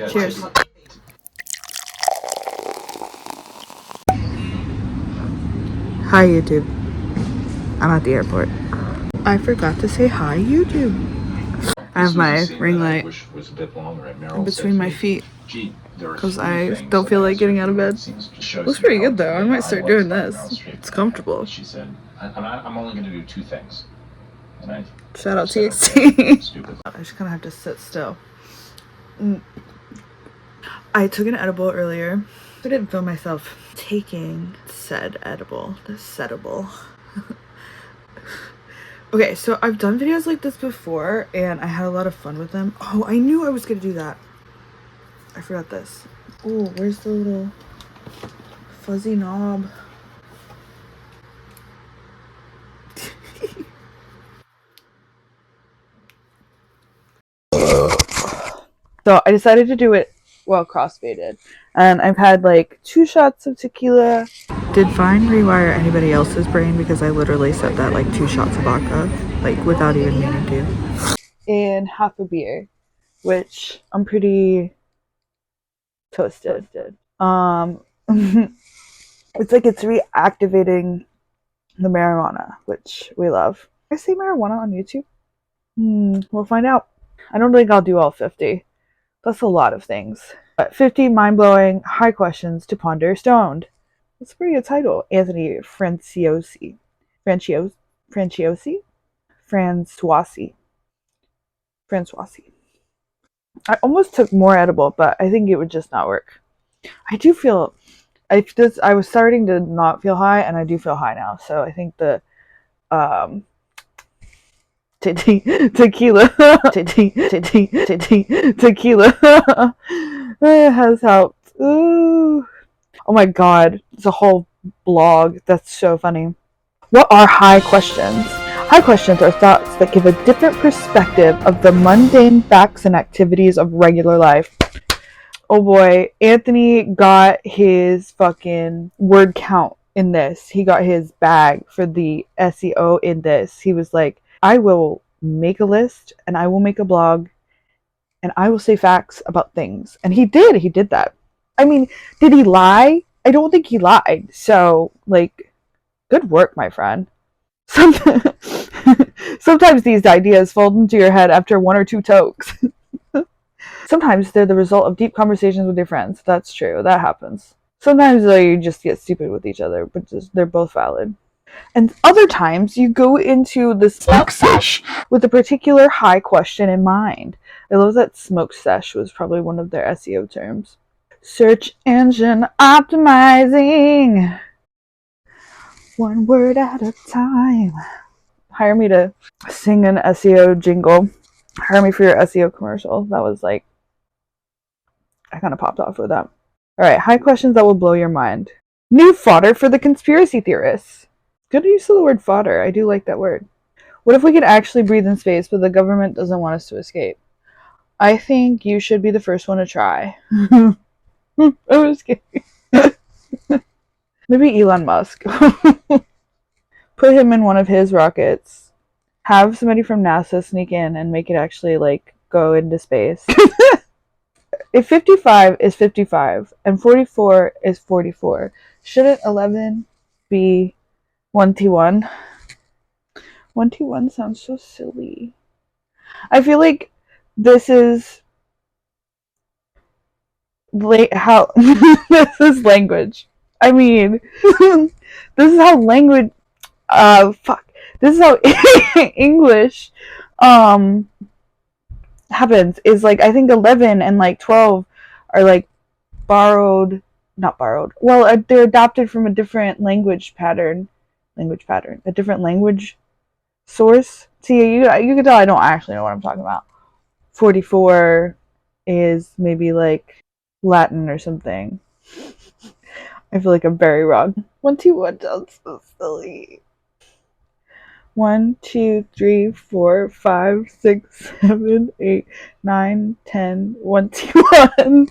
Cheers. Hi, YouTube. I'm at the airport. I forgot to say hi, YouTube. I have my ring light in between my feet because I don't feel like getting out of bed. Looks pretty good though. I might start doing this. It's comfortable. She said, I'm only going to do 2 things. Shout out TXT. I just kind of have to sit still. I took an edible earlier. I didn't film myself taking said edible. This edible. Okay, so I've done videos like this before and I had a lot of fun with them. Oh, I knew I was gonna do that. I forgot this. Oh, where's the little fuzzy knob? So I decided to do it while crossfaded. And I've had like 2 shots of tequila. Did Vine rewire anybody else's brain? Because I literally said that like 2 shots of vodka, like without even meaning to. And half a beer, which I'm pretty toasted. It's like it's reactivating the marijuana, which we love. Can I say marijuana on YouTube? We'll find out. I don't think I'll do all 50. That's a lot of things. But 50 mind-blowing, high questions to ponder stoned. That's a pretty good title. Anthony Franciosi. Franciosi? Francoisi. I almost took more edible, but I think it would just not work. I do feel... I was starting to not feel high, and I do feel high now. So I think the tequila has helped. Ooh. Oh my god, it's a whole blog. That's so funny. What are high questions? High questions are thoughts that give a different perspective of the mundane facts and activities of regular life. Oh boy, Anthony got his fucking word count in this. He got his bag for the SEO in this. He was like, I will make a list and I will make a blog and I will say facts about things. And he did that. I mean, did he lie? I don't think he lied. So, like, good work, my friend. Sometimes these ideas fold into your head after 1 or 2 tokes. Sometimes they're the result of deep conversations with your friends. That's true. That happens. Sometimes you just get stupid with each other, but they're both valid. And other times you go into the smoke sesh with a particular high question in mind. I love that smoke sesh was probably one of their SEO terms. Search engine optimizing. 1 word at a time. Hire me to sing an SEO jingle. Hire me for your SEO commercial. That was like, I kind of popped off with that. Alright, high questions that will blow your mind. New fodder for the conspiracy theorists. Good use of the word fodder. I do like that word. What if we could actually breathe in space, but the government doesn't want us to escape? I think you should be the first one to try. I'm just kidding. Maybe Elon Musk. Put him in one of his rockets. Have somebody from NASA sneak in and make it actually, like, go into space. If 55 is 55 and 44 is 44, shouldn't 11 be 1T1? 1T1 sounds so silly. I feel like this is how this is language. I mean, this is how language. This is how English happens. Is like I think 11 and like 12 are like not borrowed. Well, they're adopted from a different language pattern, a different language source. See, you can tell I don't actually know what I'm talking about. 44 is maybe like Latin or something. I feel like I'm very wrong. 1T1 sounds so silly. 1, 2, 3, 4, 5, 6, 7, 8, 9, 10. 1T1.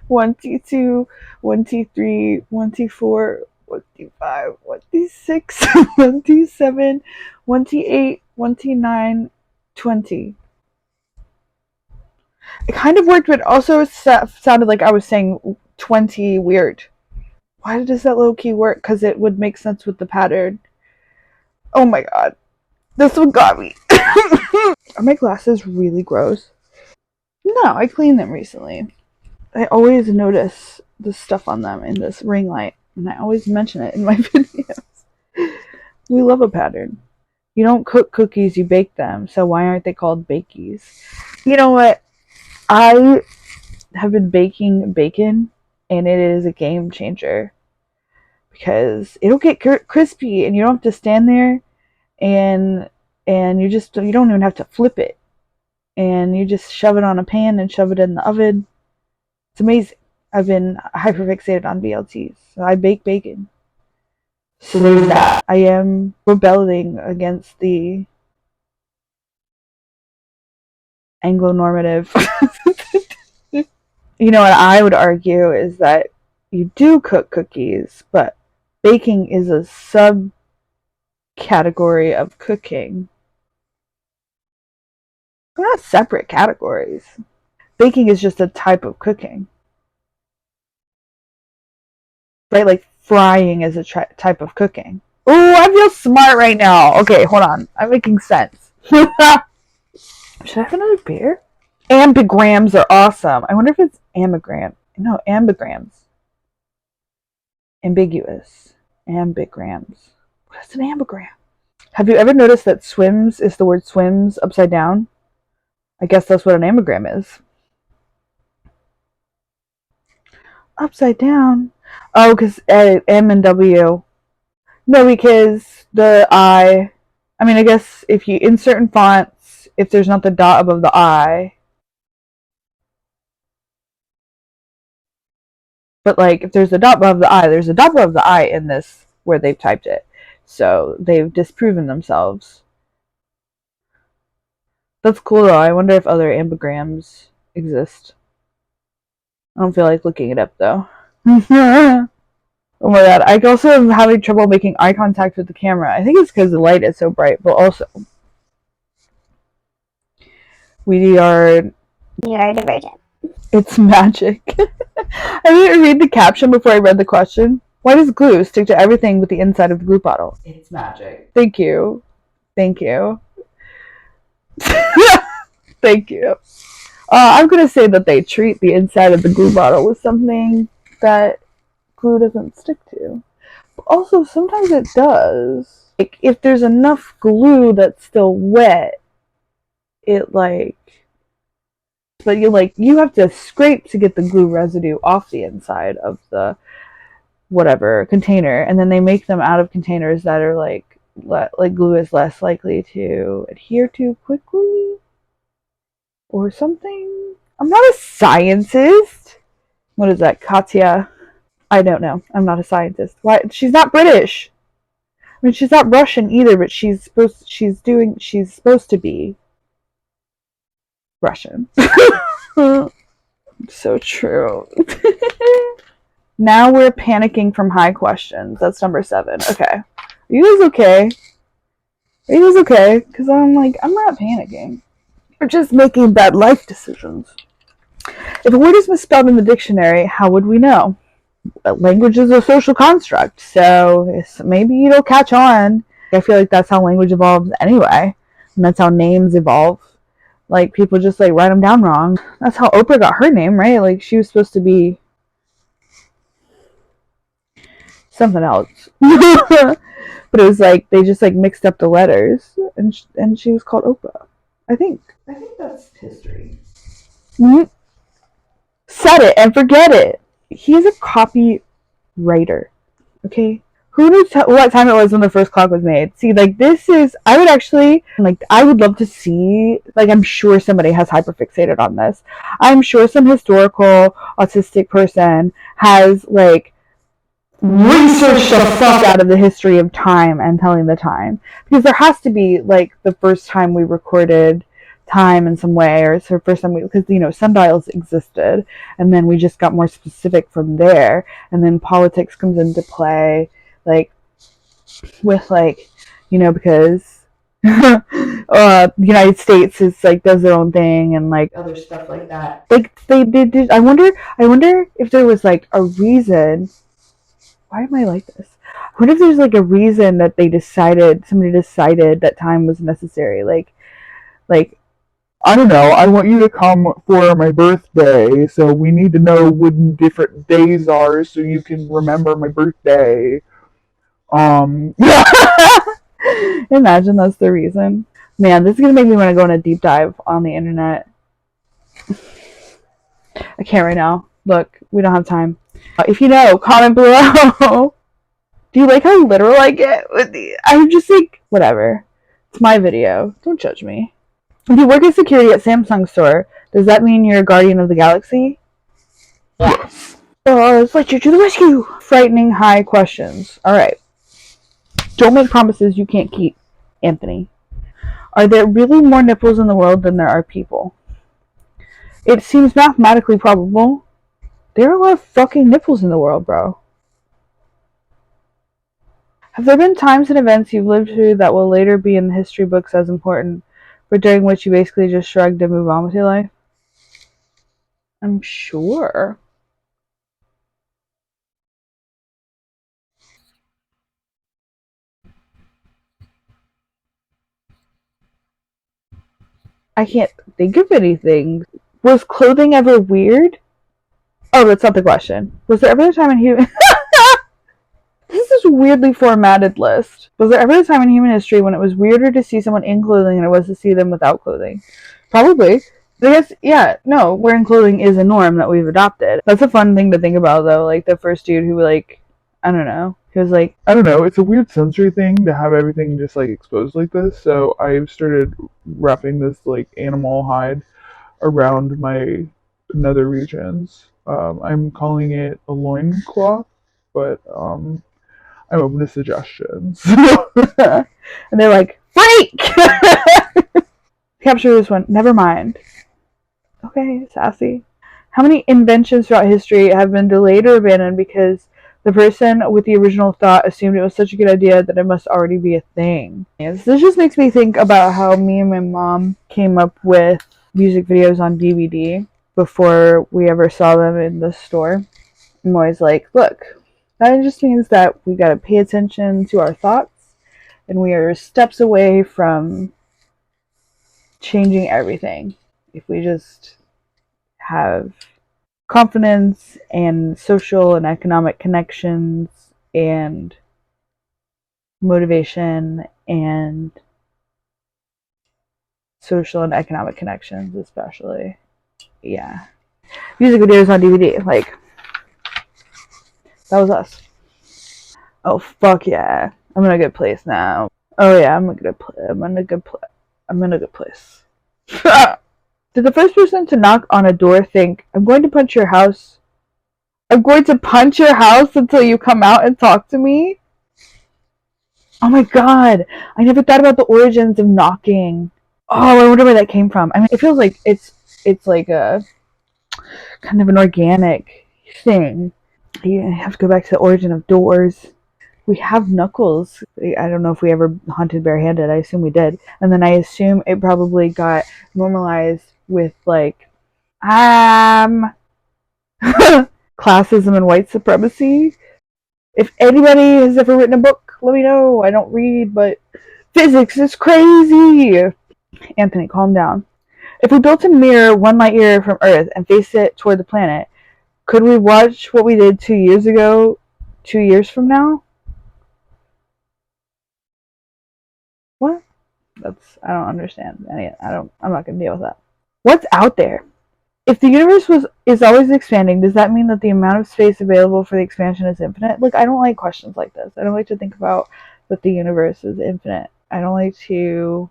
1T2. 1T3. 1T4. 1T5. 1T6. 1T7. 1T8. 1T9. 20. It kind of worked, but also sounded like I was saying 20 weird. Why does that low key work? Because it would make sense with the pattern. Oh my god. This one got me. Are my glasses really gross? No, I cleaned them recently. I always notice the stuff on them in this ring light, and I always mention it in my videos. We love a pattern. You don't cook cookies, you bake them, so why aren't they called bakies? You know what? I have been baking bacon, and it is a game changer because it'll get crispy, and you don't have to stand there and you don't even have to flip it, and you just shove it on a pan and shove it in the oven. It's amazing. I've been hyperfixated on BLTs, so I bake bacon. So there's that. I am rebelling against the Anglo-normative. You know what I would argue is that you do cook cookies, but baking is a subcategory of cooking. They're not separate categories. Baking is just a type of cooking, right? Like frying is a type of cooking. Oh, I feel smart right now. Okay, hold on. I'm making sense. Should I have another beer? Ambigrams are awesome. I wonder if it's ambigram. No, ambigrams. Ambiguous. Ambigrams. What is an ambigram? Have you ever noticed that swims is the word swims upside down? I guess that's what an ambigram is. Upside down? Oh, because M and W. No, because the I mean, I guess if you, in certain fonts, if there's not the dot above the I, but like if there's a dot above the I, there's a dot above the I in this where they've typed it. So they've disproven themselves. That's cool though. I wonder if other ambigrams exist. I don't feel like looking it up though. Oh my god. I also am having trouble making eye contact with the camera. I think it's because the light is so bright, but also we are neurodivergent. It's magic. I didn't read the caption before I read the question. Why does glue stick to everything with the inside of the glue bottle? It's magic. Thank you. Thank you. Thank you. I'm going to say that they treat the inside of the glue bottle with something that glue doesn't stick to. But also, sometimes it does. Like, if there's enough glue that's still wet, it but you have to scrape to get the glue residue off the inside of the whatever container, and then they make them out of containers that are like glue is less likely to adhere to quickly or something. I'm not a scientist. What is that, Katya? I don't know. I'm not a scientist. Why? She's not British. I mean, she's not Russian either, but she's supposed to be Russian. So true. Now we're panicking from high questions. That's number 7. Okay. Are you guys okay? Are you guys okay? Because I'm not panicking. We're just making bad life decisions. If a word is misspelled in the dictionary, how would we know? Language is a social construct, so maybe it'll catch on. I feel like that's how language evolves anyway, and that's how names evolve. Like, people just write them down wrong. That's how Oprah got her name, right? Like, she was supposed to be something else. But it was they just mixed up the letters, and she was called Oprah. I think that's history. Mm-hmm. Set it and forget it. He is a copywriter. Okay. Who knew what time it was when the first clock was made? See, this is, I would actually, I would love to see, I'm sure somebody has hyperfixated on this. I'm sure some historical autistic person has, researched the fuck out of the history of time and telling the time. Because there has to be, the first time we recorded time in some way, or it's the first time because sundials existed, and then we just got more specific from there, and then politics comes into play, with because The United States is like does their own thing and like other stuff like that. Like they did. I wonder if there was like a reason. Why am I like this? I wonder if there's like a reason that somebody decided that time was necessary. Like I don't know. I want you to come for my birthday, so we need to know when different days are, so you can remember my birthday. Um, Imagine that's the reason. Man, this is gonna make me want to go on a deep dive on the internet. I can't right now. Look, we don't have time. If you know, comment below. Do you like how literal I get with the? I'm just like, whatever. It's my video. Don't judge me. If you work as security at Samsung store, does that mean you're a guardian of the galaxy? Yes. Let's let you to the rescue. Frightening high questions. All right. Don't make promises you can't keep, Anthony. Are there really more nipples in the world than there are people? It seems mathematically probable. There are a lot of fucking nipples in the world, bro. Have there been times and events you've lived through that will later be in the history books as important, but during which you basically just shrugged and moved on with your life? I'm sure. I can't think of anything. Was clothing ever weird? Oh, that's not the question. Was there ever a time in human... This is a weirdly formatted list. Was there ever a time in human history when it was weirder to see someone in clothing than it was to see them without clothing? Probably. I guess, yeah, no, wearing clothing is a norm that we've adopted. That's a fun thing to think about, though. Like, the first dude who, like, I don't know, he was like, I don't know. It's a weird sensory thing to have everything just like exposed like this. So I started wrapping this like animal hide around my nether regions. I'm calling it a loincloth, but I'm open to suggestions. and they're like, freak! Capture this one. Never mind. Okay, sassy. How many inventions throughout history have been delayed or abandoned because the person with the original thought assumed it was such a good idea that it must already be a thing? Yes, this just makes me think about how me and my mom came up with music videos on DVD before we ever saw them in the store. I'm always like, look, that just means that we gotta pay attention to our thoughts and we are steps away from changing everything if we just have confidence and social and economic connections and motivation and social and economic connections especially. Yeah. Music videos on DVD, like that was us. Oh fuck yeah. I'm in a good place now. Oh yeah, I'm in a good place. Did the first person to knock on a door think, I'm going to punch your house? I'm going to punch your house until you come out and talk to me? Oh my god, I never thought about the origins of knocking. Oh, I wonder where that came from. I mean, it feels like it's like a kind of an organic thing. You have to go back to the origin of doors. We have knuckles. I don't know if we ever hunted barehanded. I assume we did. And then I assume it probably got normalized with like classism and white supremacy. If anybody has ever written a book, let me know. I don't read, but physics is crazy. Anthony, calm down. If we built a mirror 1 light year from Earth and faced it toward the planet, could we watch what we did 2 years ago, 2 years from now? What? I don't understand. I'm not gonna deal with that. What's out there? If the universe is always expanding, does that mean that the amount of space available for the expansion is infinite? Look, I don't like questions like this. I don't like to think about that the universe is infinite. I don't like to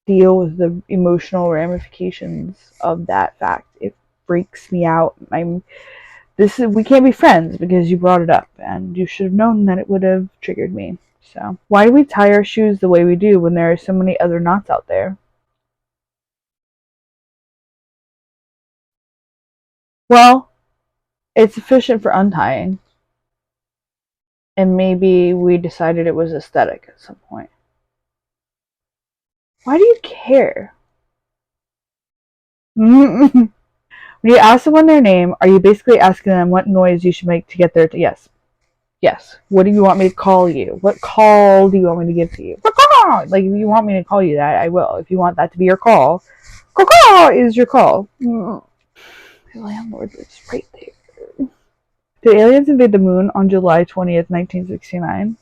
deal with the emotional ramifications of that fact. It freaks me out. We can't be friends because you brought it up and you should have known that it would have triggered me. So, why do we tie our shoes the way we do when there are so many other knots out there? Well, it's efficient for untying, and maybe we decided it was aesthetic at some point. Why do you care? When you ask someone their name, are you basically asking them what noise you should make to get there? Yes. Yes. What do you want me to call you? What call do you want me to give to you? Like, if you want me to call you that, I will. If you want that to be your call, is your call. The landlord lives right there. Did aliens invade the moon on July 20th, 1969?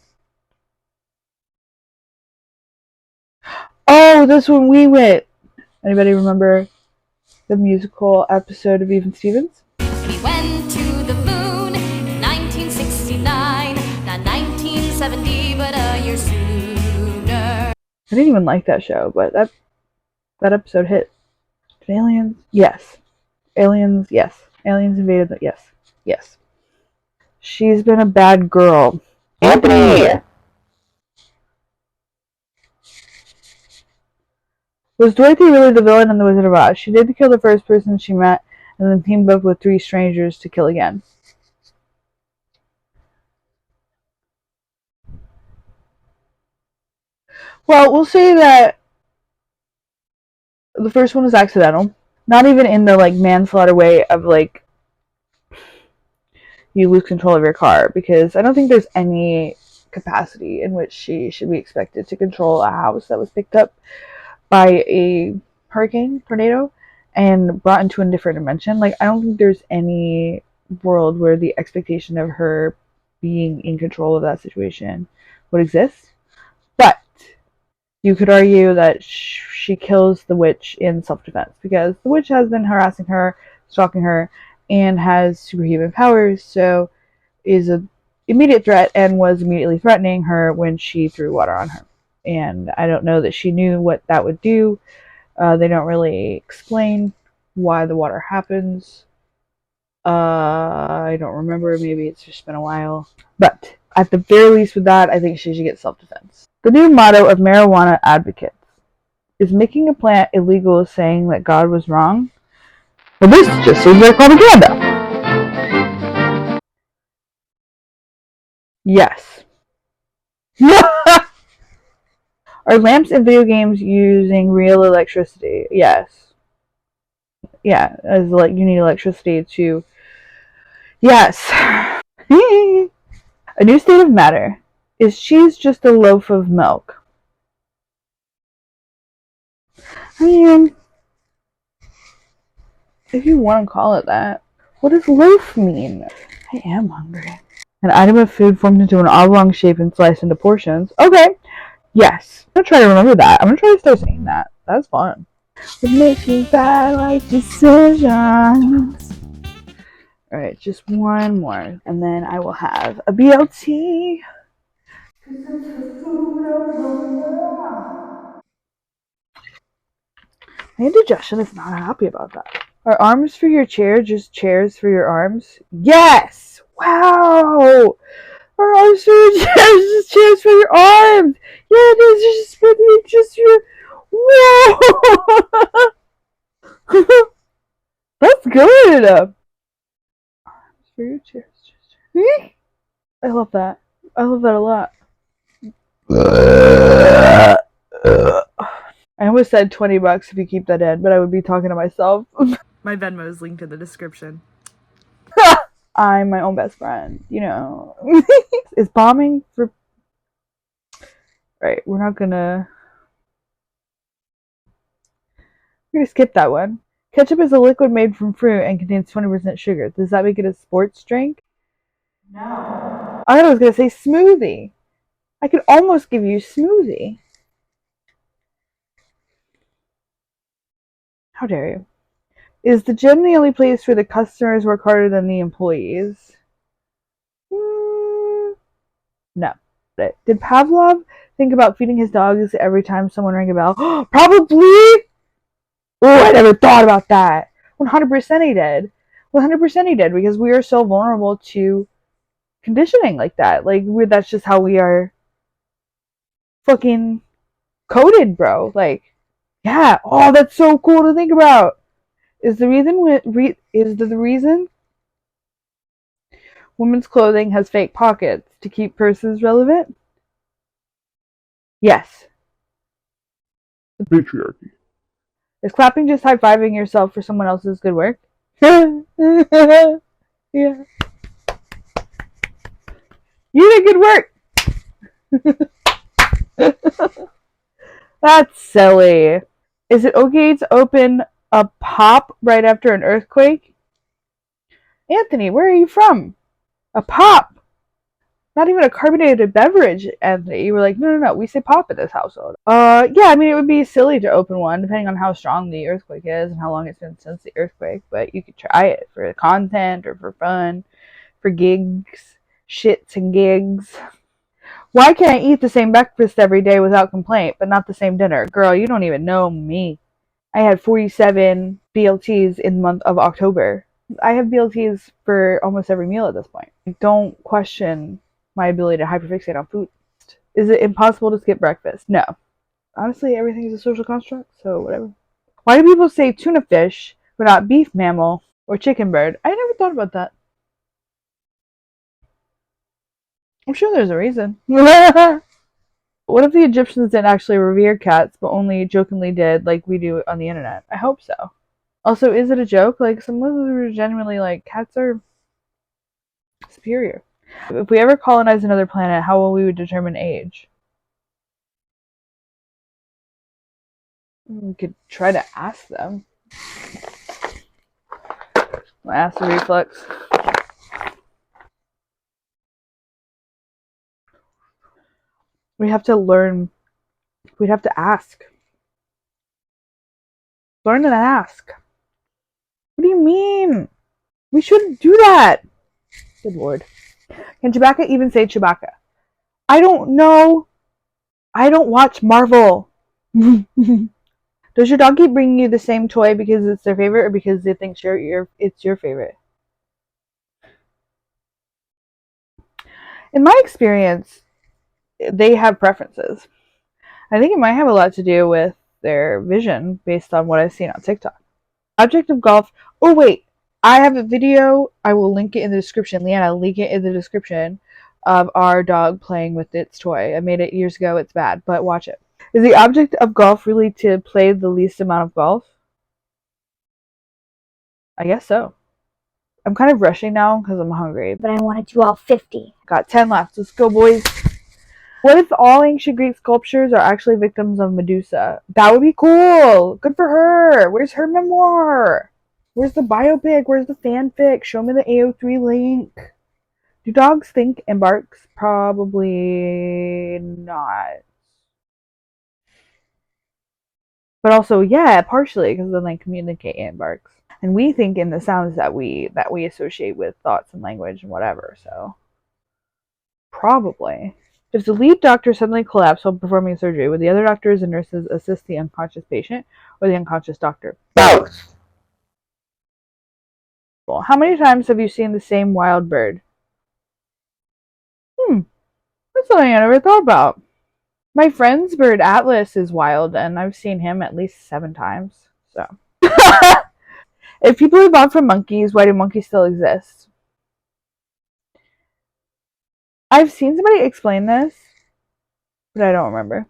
Oh, that's when we went. Anybody remember the musical episode of Even Stevens? We went to the moon in 1969, not 1970, but a year sooner. I didn't even like that show, but that episode hit. Did aliens? Yes. Aliens? Yes. Aliens invaded the. Yes. Yes. She's been a bad girl. Anthony! Was Dorothy really the villain in The Wizard of Oz? She did kill the first person she met and then teamed up with 3 strangers to kill again. Well, we'll say that the first one was accidental. Not even in the like manslaughter way of like you lose control of your car, because I don't think there's any capacity in which she should be expected to control a house that was picked up by a hurricane, tornado, and brought into a different dimension. Like, I don't think there's any world where the expectation of her being in control of that situation would exist. But you could argue that she kills the witch in self-defense because the witch has been harassing her, stalking her, and has superhuman powers, so is a immediate threat and was immediately threatening her when she threw water on her. And I don't know that she knew what that would do. They don't really explain why the water happens. I don't remember. Maybe it's just been a while. But at the very least, with that, I think she should get self-defense. The new motto of marijuana advocates is making a plant illegal saying that God was wrong. Well, this just seems like propaganda. Yes. Are lamps in video games using real electricity? Yes. Yeah, as like you need electricity to. Yes. A new state of matter. Is cheese just a loaf of milk? I mean, if you want to call it that. What does loaf mean? I am hungry. An item of food formed into an oblong shape and sliced into portions. Okay. Yes. I'm gonna try to remember that. I'm gonna try to start saying that. That's fun. We're making bad life decisions. Alright, just one more. And then I will have a BLT. My indigestion is not happy about that. Are arms for your chair just chairs for your arms? Yes! Wow! Are arms for your chairs just chairs for your arms? Yeah, it is just your. Whoa! That's good! Arms for your chairs. I love that. I love that a lot. I almost said $20 if you keep that in, but I would be talking to myself. My Venmo is linked in the description. I'm my own best friend, you know. Is bombing for. Right, we're gonna skip that one. Ketchup is a liquid made from fruit and contains 20% sugar. Does that make it a sports drink? No. I thought I was gonna say smoothie. I could almost give you smoothie. How dare you? Is the gym the only place where the customers work harder than the employees? No. Did Pavlov think about feeding his dogs every time someone rang a bell? Probably! Oh, I never thought about that. 100% he did. 100% he did, because we are so vulnerable to conditioning like that. Like, that's just how we are fucking coded, bro. Like, yeah. Oh, that's so cool to think about. Is the reason women's clothing has fake pockets to keep purses relevant? Yes. Patriarchy. Is clapping just high-fiving yourself for someone else's good work? Yeah. You did good work! That's silly. Is it okay to open a pop right after an earthquake? Anthony, where are you from? A pop! Not even a carbonated beverage, Anthony. You were like, no, we say pop in this household. Yeah, I mean, it would be silly to open one, depending on how strong the earthquake is and how long it's been since the earthquake, but you could try it for content or for fun, for gigs, shits and gigs. Why can't I eat the same breakfast every day without complaint, but not the same dinner? Girl, you don't even know me. I had 47 BLTs in the month of October. I have BLTs for almost every meal at this point. Don't question my ability to hyperfixate on food. Is it impossible to skip breakfast? No. Honestly, everything is a social construct, so whatever. Why do people say tuna fish but not beef mammal or chicken bird? I never thought about that. I'm sure there's a reason. What if the Egyptians didn't actually revere cats but only jokingly did like we do on the internet? I hope so. Also, is it a joke? Like, some of us are genuinely like, cats are superior. If we ever colonize another planet, how will we determine age? We could try to ask them. Ask the reflex. We have to learn. We'd have to ask. Learn and ask. What do you mean? We shouldn't do that. Good lord. Can Chewbacca even say Chewbacca? I don't know. I don't watch Marvel. Does your dog keep bringing you the same toy because it's their favorite or because they think it's your favorite? In my experience, they have preferences. I think it might have a lot to do with their vision based on what I've seen on TikTok. Object of golf. Oh, wait. I have a video. I will link it in the description. Leanna, link it in the description of our dog playing with its toy. I made it years ago. It's bad, but watch it. Is the object of golf really to play the least amount of golf? I guess so. I'm kind of rushing now because I'm hungry. But I want to do all 50. Got 10 left. Let's go, boys. What if all ancient Greek sculptures are actually victims of Medusa? That would be cool. Good for her. Where's her memoir? Where's the biopic? Where's the fanfic? Show me the AO3 link. Do dogs think and barks? Probably not. But also, yeah, partially, because then they communicate and barks. And we think in the sounds that we associate with thoughts and language and whatever, so probably. If the lead doctor suddenly collapsed while performing surgery, would the other doctors and nurses assist the unconscious patient or the unconscious doctor? Both! How many times have you seen the same wild bird? That's something I never thought about. My friend's bird Atlas is wild, and I've seen him at least 7 times. So, if people evolved from monkeys, why do monkeys still exist? I've seen somebody explain this, but I don't remember.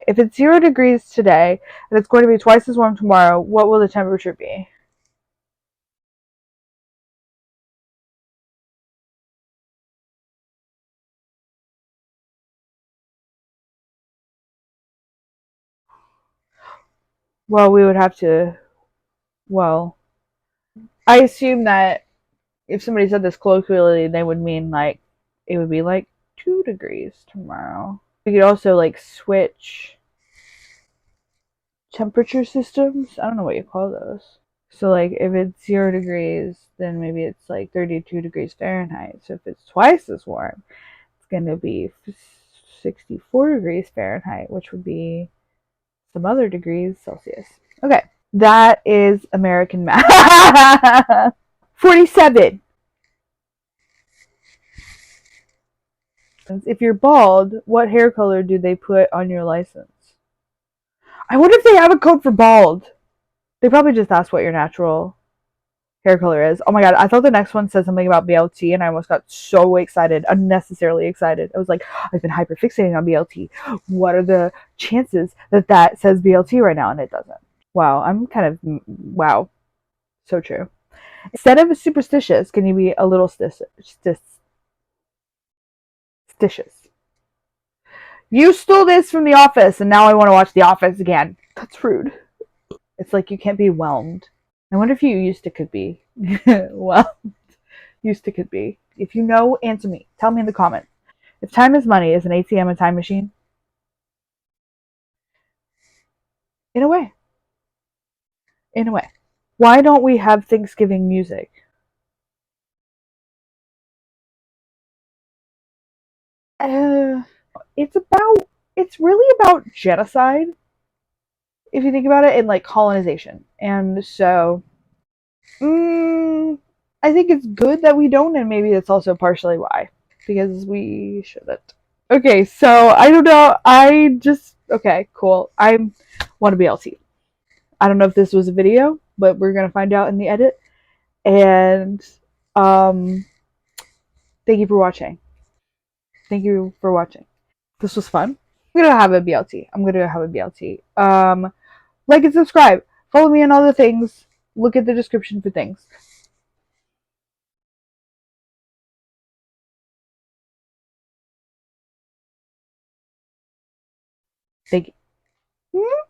If it's 0 degrees today and it's going to be twice as warm tomorrow, what will the temperature be? Well, we would have to. Well, I assume that if somebody said this colloquially, they would mean like it would be like 2 degrees tomorrow. We could also like switch temperature systems. I don't know what you call those. So like if it's 0 degrees, then maybe it's like 32 degrees Fahrenheit. So if it's twice as warm, it's going to be 64 degrees Fahrenheit, which would be some other degrees Celsius. Okay, that is American math. 47. If you're bald, what hair color do they put on your license? I wonder if they have a code for bald. They probably just ask what your natural hair color is. Oh my god, I thought the next one said something about BLT and I almost got so excited, unnecessarily excited. I was like, I've been hyperfixating on BLT. What are the chances that that says BLT right now and it doesn't? Wow, I'm kind of, wow, so true. Instead of superstitious, can you be a little stitious? You stole this from the office and now I want to watch the office again. That's rude. It's like you can't be whelmed. I wonder if you used to could be. Well, used to could be. If you know, answer me. Tell me in the comments. If time is money, is an ATM a time machine? In a way. In a way. Why don't we have Thanksgiving music? Uh, it's really about genocide, if you think about it, and like colonization. And so, I think it's good that we don't, and maybe that's also partially why. Because we shouldn't. Okay, so I don't know. Okay, cool. I want to be LT. I don't know if this was a video, but we're gonna find out in the edit. And um, thank you for watching. Thank you for watching. This was fun. I'm gonna have a BLT. I'm gonna have a BLT. Like and subscribe. Follow me on all the things. Look at the description for things. Thank you.